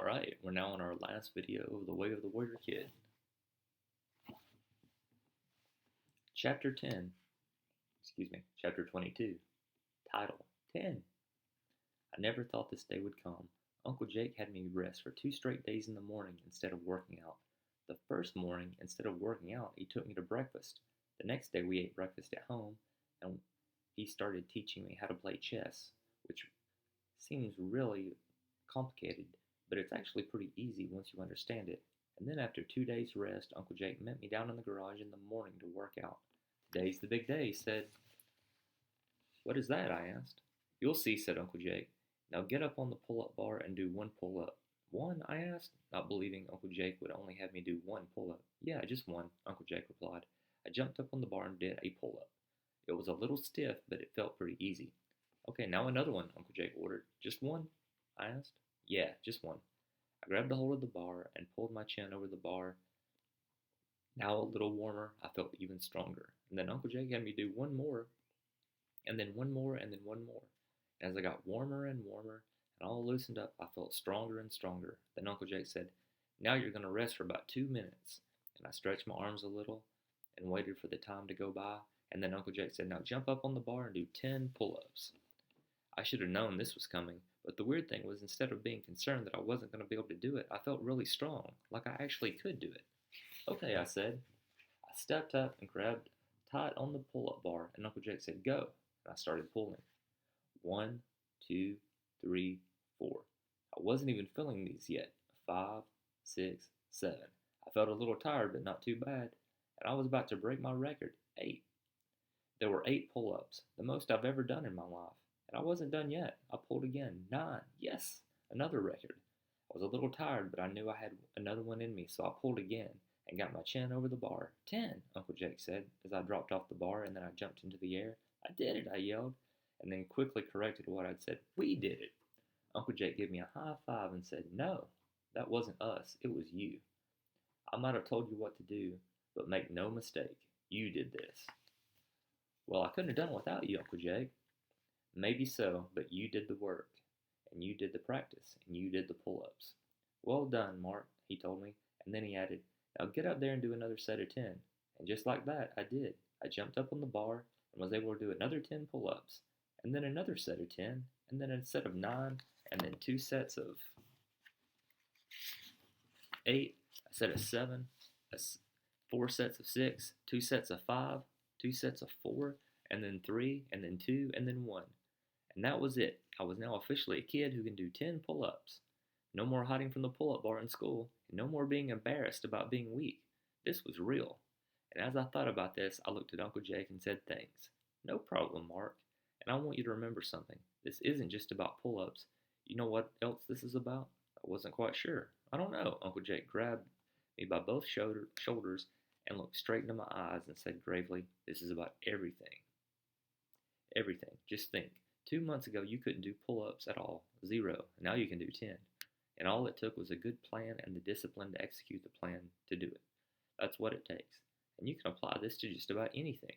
Alright, we're now on our last video of The Way of the Warrior Kid. Chapter 22. Title, 10. I never thought this day would come. Uncle Jake had me rest for 2 straight days in the morning instead of working out. The first morning, instead of working out, he took me to breakfast. The next day we ate breakfast at home, and he started teaching me how to play chess, which seems really complicated, but it's actually pretty easy once you understand it. And then after 2 days rest, Uncle Jake met me down in the garage in the morning to work out. Today's the big day, he said. What is that? I asked. You'll see, said Uncle Jake. Now get up on the pull-up bar and do one pull-up. One? I asked, not believing Uncle Jake would only have me do one pull-up. Yeah, just one, Uncle Jake replied. I jumped up on the bar and did a pull-up. It was a little stiff, but it felt pretty easy. Okay, now another one, Uncle Jake ordered. Just one? I asked. Yeah, just one. I grabbed a hold of the bar and pulled my chin over the bar. Now a little warmer, I felt even stronger. And then Uncle Jake had me do one more, and then one more, and then one more. And as I got warmer and warmer, and all loosened up, I felt stronger and stronger. Then Uncle Jake said, now you're going to rest for about 2 minutes. And I stretched my arms a little and waited for the time to go by. And then Uncle Jake said, now jump up on the bar and do 10 pull-ups. I should have known this was coming, but the weird thing was instead of being concerned that I wasn't going to be able to do it, I felt really strong, like I actually could do it. Okay, I said. I stepped up and grabbed tight on the pull-up bar, and Uncle Jake said, go, and I started pulling. 1, 2, 3, 4. I wasn't even feeling these yet. 5, 6, 7. I felt a little tired, but not too bad, and I was about to break my record, 8. There were 8 pull-ups, the most I've ever done in my life. And I wasn't done yet. I pulled again. 9. Yes, another record. I was a little tired, but I knew I had another one in me, so I pulled again and got my chin over the bar. 10, Uncle Jake said, as I dropped off the bar and then I jumped into the air. I did it, I yelled, and then quickly corrected what I'd said. We did it. Uncle Jake gave me a high five and said, no, that wasn't us. It was you. I might have told you what to do, but make no mistake, you did this. Well, I couldn't have done it without you, Uncle Jake. Maybe so, but you did the work, and you did the practice, and you did the pull-ups. Well done, Mark, he told me, and then he added, now get up there and do another set of 10. And just like that, I did. I jumped up on the bar and was able to do another 10 pull-ups, and then another set of 10, and then a set of 9, and then 2 sets of 8, a set of 7, 4 sets of 6, 2 sets of 5, 2 sets of 4, and then 3, and then 2, and then 1. And that was it. I was now officially a kid who can do 10 pull-ups. No more hiding from the pull-up bar in school, and no more being embarrassed about being weak. This was real. And as I thought about this, I looked at Uncle Jake and said thanks. No problem, Mark. And I want you to remember something. This isn't just about pull-ups. You know what else this is about? I wasn't quite sure. I don't know. Uncle Jake grabbed me by both shoulders and looked straight into my eyes and said gravely, this is about everything. Everything. Just think. 2 months ago, you couldn't do pull-ups at all. 0. Now you can do 10. And all it took was a good plan and the discipline to execute the plan to do it. That's what it takes. And you can apply this to just about anything.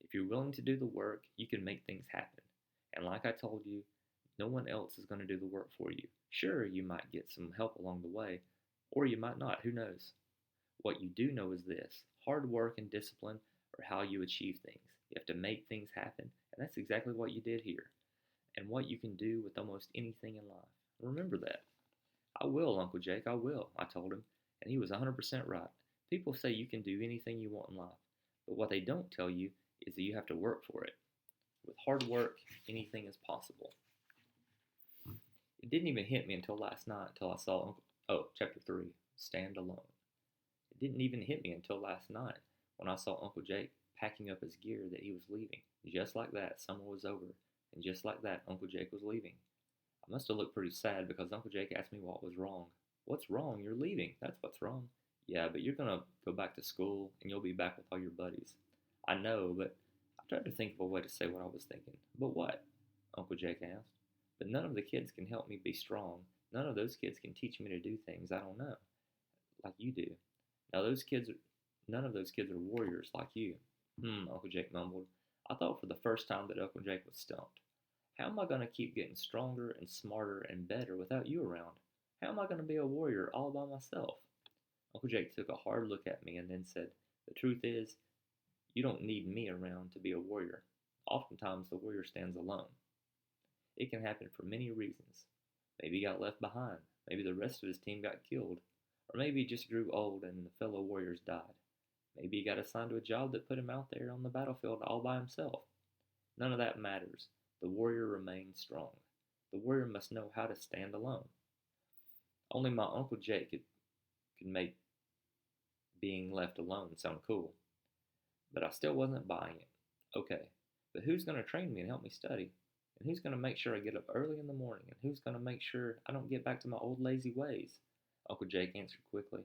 If you're willing to do the work, you can make things happen. And like I told you, no one else is going to do the work for you. Sure, you might get some help along the way, or you might not. Who knows? What you do know is this. Hard work and discipline are how you achieve things. You have to make things happen, and that's exactly what you did here. And what you can do with almost anything in life. Remember that. I will, Uncle Jake, I will, I told him, and he was 100% right. People say you can do anything you want in life, but what they don't tell you is that you have to work for it. With hard work, anything is possible. It didn't even hit me until last night, until I saw Chapter 3, Stand Alone. It didn't even hit me until last night when I saw Uncle Jake packing up his gear that he was leaving. Just like that, summer was over. And just like that, Uncle Jake was leaving. I must have looked pretty sad because Uncle Jake asked me what was wrong. What's wrong? You're leaving. That's what's wrong. Yeah, but you're going to go back to school and you'll be back with all your buddies. I know, but I tried to think of a way to say what I was thinking. But what? Uncle Jake asked. But none of the kids can help me be strong. None of those kids can teach me to do things I don't know, like you do. None of those kids are warriors like you. Uncle Jake mumbled. I thought for the first time that Uncle Jake was stumped. How am I going to keep getting stronger and smarter and better without you around? How am I going to be a warrior all by myself? Uncle Jake took a hard look at me and then said, "The truth is, you don't need me around to be a warrior. Oftentimes, the warrior stands alone. It can happen for many reasons. Maybe he got left behind, maybe the rest of his team got killed, or maybe he just grew old and the fellow warriors died. Maybe he got assigned to a job that put him out there on the battlefield all by himself. None of that matters. The warrior remains strong. The warrior must know how to stand alone." Only my Uncle Jake could make being left alone sound cool. But I still wasn't buying it. Okay, but who's going to train me and help me study? And who's going to make sure I get up early in the morning? And who's going to make sure I don't get back to my old lazy ways? Uncle Jake answered quickly.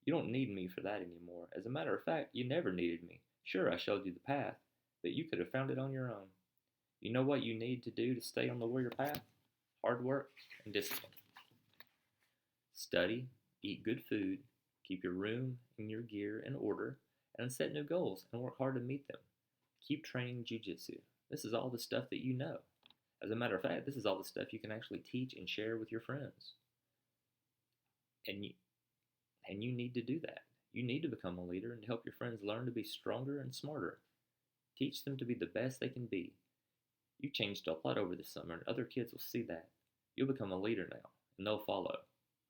"You don't need me for that anymore. As a matter of fact, you never needed me. Sure, I showed you the path, but you could have found it on your own. You know what you need to do to stay on the warrior path? Hard work and discipline. Study, eat good food, keep your room and your gear in order, and set new goals and work hard to meet them. Keep training jujitsu. This is all the stuff that you know. As a matter of fact, this is all the stuff you can actually teach and share with your friends. And you need to do that. You need to become a leader and to help your friends learn to be stronger and smarter. Teach them to be the best they can be. You changed a lot over the summer, and other kids will see that. You'll become a leader now, and they'll follow."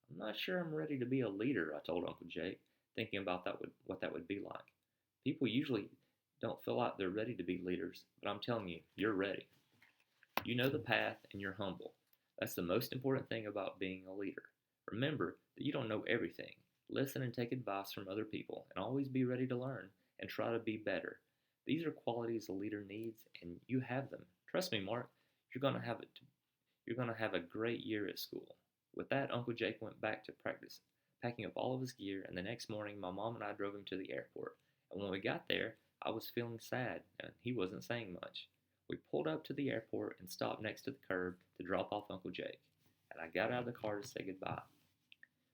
"I'm not sure I'm ready to be a leader," I told Uncle Jake, thinking about what that would be like. People usually don't feel like they're ready to be leaders, but I'm telling you, you're ready. You know the path and you're humble. That's the most important thing about being a leader. Remember that you don't know everything. Listen and take advice from other people, and always be ready to learn and try to be better. These are qualities a leader needs, and you have them. Trust me, Mark, you're going to have it. You're going to have a great year at school. With that, Uncle Jake went back to practice, packing up all of his gear, and the next morning my mom and I drove him to the airport. And when we got there, I was feeling sad, and he wasn't saying much. We pulled up to the airport and stopped next to the curb to drop off Uncle Jake, and I got out of the car to say goodbye.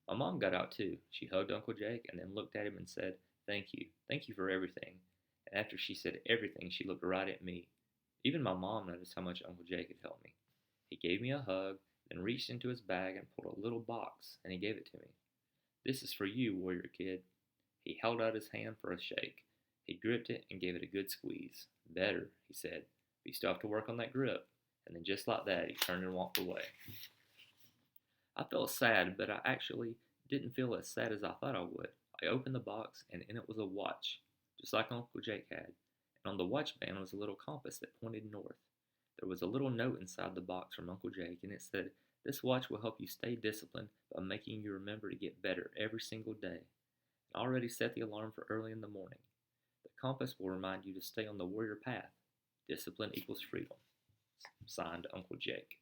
My mom got out too. She hugged Uncle Jake and then looked at him and said, "Thank you. Thank you for everything." And after she said everything, she looked right at me. Even my mom noticed how much Uncle Jake had helped me. He gave me a hug, then reached into his bag and pulled a little box, and he gave it to me. "This is for you, warrior kid." He held out his hand for a shake. He gripped it and gave it a good squeeze. "Better," he said, "but you still have to work on that grip." And then just like that, he turned and walked away. I felt sad, but I actually didn't feel as sad as I thought I would. I opened the box, and in it was a watch, just like Uncle Jake had. And on the watch band was a little compass that pointed north. There was a little note inside the box from Uncle Jake, and it said, "This watch will help you stay disciplined by making you remember to get better every single day." I already set the alarm for early in the morning. The compass will remind you to stay on the warrior path. Discipline equals freedom. Signed, Uncle Jake.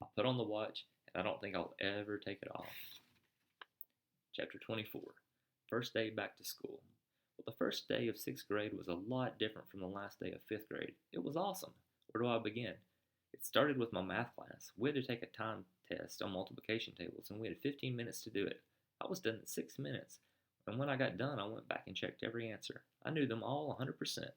I put on the watch, and I don't think I'll ever take it off. Chapter 24. First day back to school. Well, the first day of 6th grade was a lot different from the last day of 5th grade. It was awesome. Where do I begin? It started with my math class. We had to take a time test on multiplication tables, and we had 15 minutes to do it. I was done in 6 minutes, and when I got done, I went back and checked every answer. I knew them all 100%.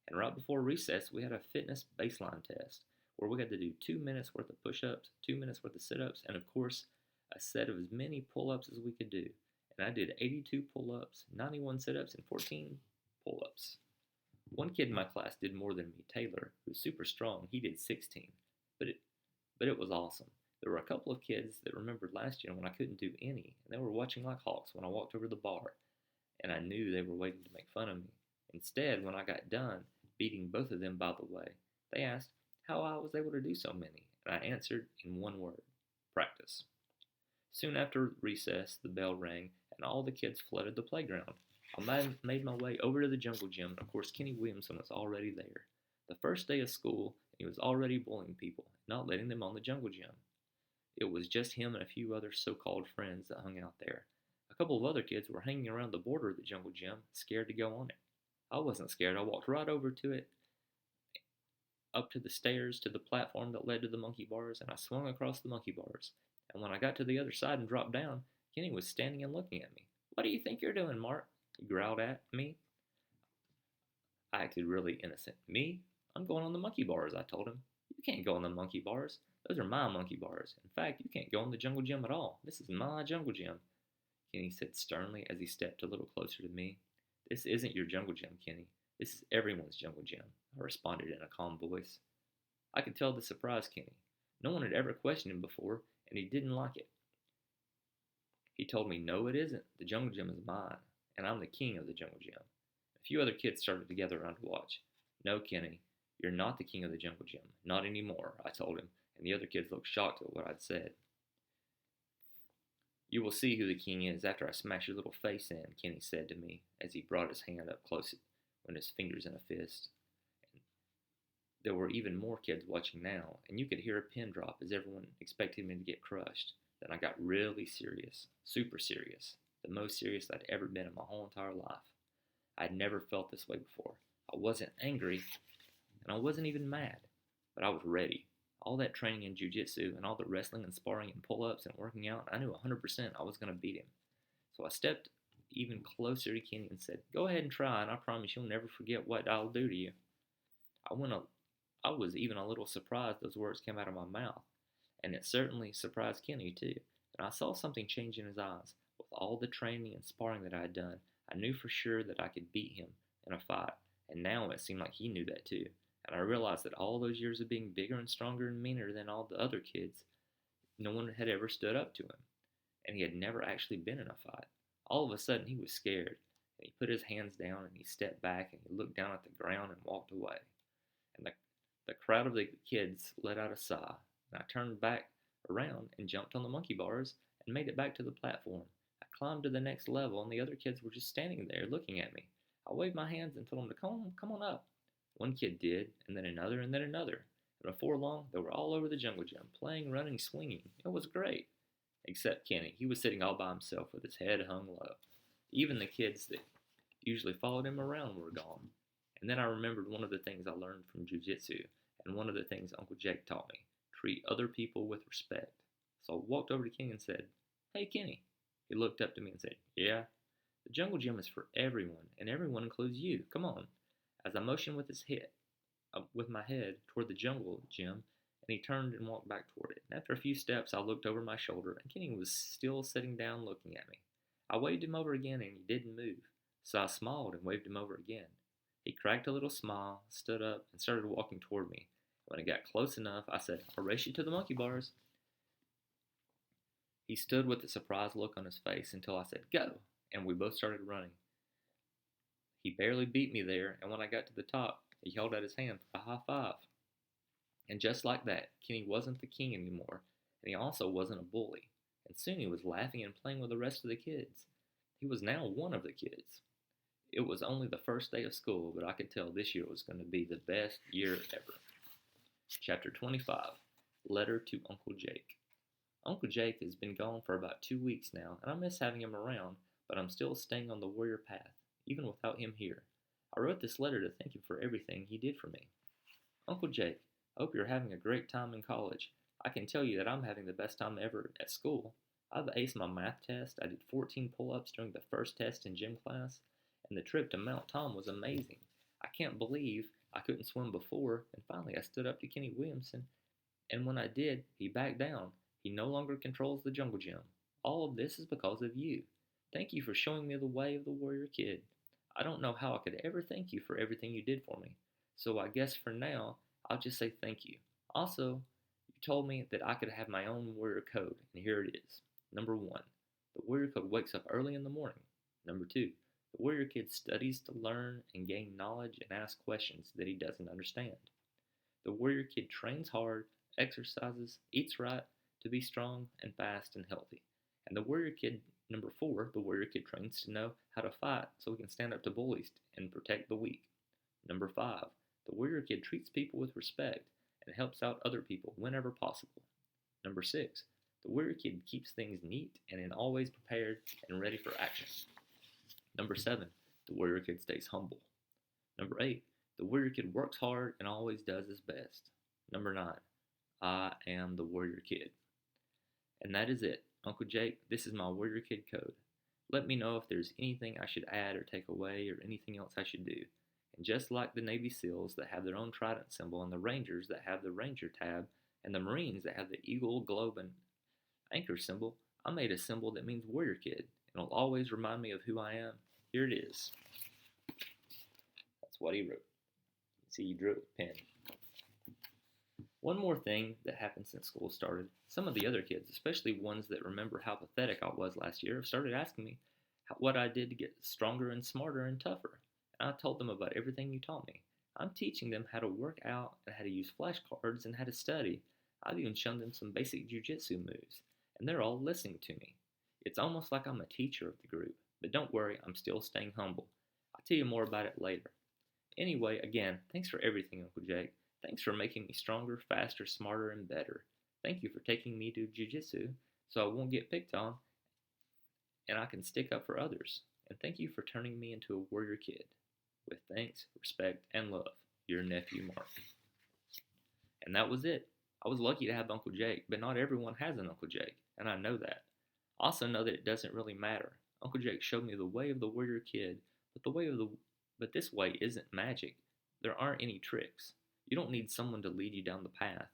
And right before recess, we had a fitness baseline test, where we had to do 2 minutes worth of push-ups, 2 minutes worth of sit-ups, and of course, a set of as many pull-ups as we could do. And I did 82 pull-ups, 91 sit-ups, and 14 pull-ups. One kid in my class did more than me, Taylor, who's super strong. He did 16. But it was awesome. There were a couple of kids that remembered last year when I couldn't do any, and they were watching like hawks when I walked over the bar, and I knew they were waiting to make fun of me. Instead, when I got done, beating both of them by the way, they asked how I was able to do so many, and I answered in one word: practice. Soon after recess, the bell rang, and all the kids flooded the playground. I made my way over to the jungle gym, and of course Kenny Williamson was already there. The first day of school, and he was already bullying people, not letting them on the jungle gym. It was just him and a few other so-called friends that hung out there. A couple of other kids were hanging around the border of the jungle gym, scared to go on it. I wasn't scared. I walked right over to it, up to the stairs to the platform that led to the monkey bars, and I swung across the monkey bars. And when I got to the other side and dropped down, Kenny was standing and looking at me. "What do you think you're doing, Mark?" he growled at me. I acted really innocent. "Me? I'm going on the monkey bars," I told him. "You can't go on the monkey bars. Those are my monkey bars. In fact, you can't go in the jungle gym at all. This is my jungle gym, Kenny said sternly as he stepped a little closer to me. This isn't your jungle gym, Kenny. This is everyone's jungle gym, I responded in a calm voice. I could tell this surprised Kenny. No one had ever questioned him before, and he didn't like it. He told me, no, it isn't. The jungle gym is mine, and I'm the king of the jungle gym. A few other kids started to gather around to watch. No, Kenny, you're not the king of the jungle gym. Not anymore, I told him, and the other kids looked shocked at what I'd said. You will see who the king is after I smash your little face in, Kenny said to me as he brought his hand up close with his fingers in a fist. And there were even more kids watching now, and you could hear a pin drop as everyone expected me to get crushed. Then I got really serious, super serious, the most serious I'd ever been in my whole entire life. I'd never felt this way before. I wasn't angry, and I wasn't even mad, but I was ready. All that training in jiu-jitsu and all the wrestling and sparring and pull-ups and working out, I knew 100% I was going to beat him. So I stepped even closer to Kenny and said, go ahead and try, and I promise you'll never forget what I'll do to you. I was even a little surprised those words came out of my mouth, and it certainly surprised Kenny too. And I saw something change in his eyes. With all the training and sparring that I had done, I knew for sure that I could beat him in a fight, and now it seemed like he knew that too. And I realized that all those years of being bigger and stronger and meaner than all the other kids, no one had ever stood up to him, and he had never actually been in a fight. All of a sudden, he was scared, and he put his hands down, and he stepped back, and he looked down at the ground and walked away. And the crowd of the kids let out a sigh, and I turned back around and jumped on the monkey bars and made it back to the platform. I climbed to the next level, and the other kids were just standing there looking at me. I waved my hands and told them to come on up. One kid did, and then another, and then another. And before long, they were all over the jungle gym, playing, running, swinging. It was great. Except Kenny. He was sitting all by himself with his head hung low. Even the kids that usually followed him around were gone. And then I remembered one of the things I learned from jiu-jitsu, and one of the things Uncle Jake taught me. Treat other people with respect. So I walked over to Kenny and said, hey, Kenny. He looked up to me and said, yeah? The jungle gym is for everyone, and everyone includes you. Come on. As I motioned with my head toward the jungle gym, and he turned and walked back toward it. And after a few steps, I looked over my shoulder, and Kenny was still sitting down looking at me. I waved him over again, and he didn't move. So I smiled and waved him over again. He cracked a little smile, stood up, and started walking toward me. When I got close enough, I said, I'll race you to the monkey bars. He stood with a surprised look on his face until I said, go, and we both started running. He barely beat me there, and when I got to the top, he held out his hand for a high five. And just like that, Kenny wasn't the king anymore, and he also wasn't a bully. And soon he was laughing and playing with the rest of the kids. He was now one of the kids. It was only the first day of school, but I could tell this year was going to be the best year ever. Chapter 25, Letter to Uncle Jake. Uncle Jake has been gone for about 2 weeks now, and I miss having him around, but I'm still staying on the warrior path, even without him here. I wrote this letter to thank him for everything he did for me. Uncle Jake, I hope you're having a great time in college. I can tell you that I'm having the best time ever at school. I've aced my math test. I did 14 pull-ups during the first test in gym class, and the trip to Mount Tom was amazing. I can't believe I couldn't swim before, and finally I stood up to Kenny Williamson, and when I did, he backed down. He no longer controls the jungle gym. All of this is because of you. Thank you for showing me the way of the warrior kid. I don't know how I could ever thank you for everything you did for me, so I guess for now, I'll just say thank you. Also, you told me that I could have my own warrior code, and here it is. Number 1, the warrior kid wakes up early in the morning. Number 2, the warrior kid studies to learn and gain knowledge and ask questions that he doesn't understand. The warrior kid trains hard, exercises, eats right to be strong and fast and healthy. And the warrior kid, number 4, the warrior kid trains to know how to fight so he can stand up to bullies and protect the weak. Number 5, the warrior kid treats people with respect and helps out other people whenever possible. Number 6, the warrior kid keeps things neat and always prepared and ready for action. Number 7, the warrior kid stays humble. Number 8, the warrior kid works hard and always does his best. Number 9, I am the warrior kid. And that is it. Uncle Jake, this is my warrior kid code. Let me know if there's anything I should add or take away or anything else I should do. And just like the Navy SEALs that have their own trident symbol and the Rangers that have the Ranger tab, And the Marines that have the eagle, globe, and anchor symbol, I made a symbol that means warrior kid, and it'll always remind me of who I am. Here it is. That's what he wrote. See, he drew it with pen. One more thing that happened since school started. Some of the other kids, especially ones that remember how pathetic I was last year, have started asking me what I did to get stronger and smarter and tougher. And I told them about everything you taught me. I'm teaching them how to work out and how to use flashcards and how to study. I've even shown them some basic jujitsu moves, and they're all listening to me. It's almost like I'm a teacher of the group, but don't worry, I'm still staying humble. I'll tell you more about it later. Anyway, again, thanks for everything, Uncle Jake. Thanks for making me stronger, faster, smarter, and better. Thank you for taking me to jujitsu so I won't get picked on and I can stick up for others. And thank you for turning me into a warrior kid. With thanks, respect, and love, your nephew Mark. And that was it. I was lucky to have Uncle Jake, but not everyone has an Uncle Jake, and I know that. I also know that it doesn't really matter. Uncle Jake showed me the way of the warrior kid, but this way isn't magic. There aren't any tricks. You don't need someone to lead you down the path.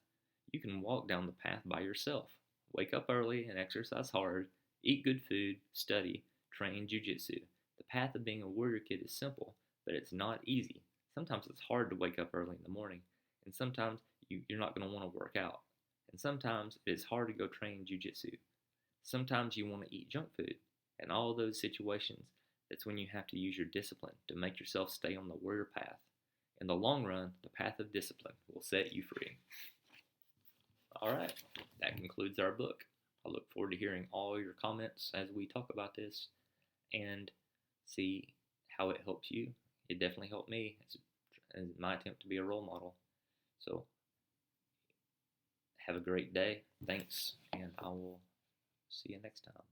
You can walk down the path by yourself. Wake up early and exercise hard, eat good food, study, train jujitsu. The path of being a warrior kid is simple, but it's not easy. Sometimes it's hard to wake up early in the morning, and sometimes you're not going to want to work out. And sometimes it is hard to go train jujitsu. Sometimes you want to eat junk food. In all those situations, that's when you have to use your discipline to make yourself stay on the warrior path. In the long run, the path of discipline will set you free. All right, that concludes our book. I look forward to hearing all your comments as we talk about this and see how it helps you. It definitely helped me as my attempt to be a role model. So, have a great day. Thanks, and I will see you next time.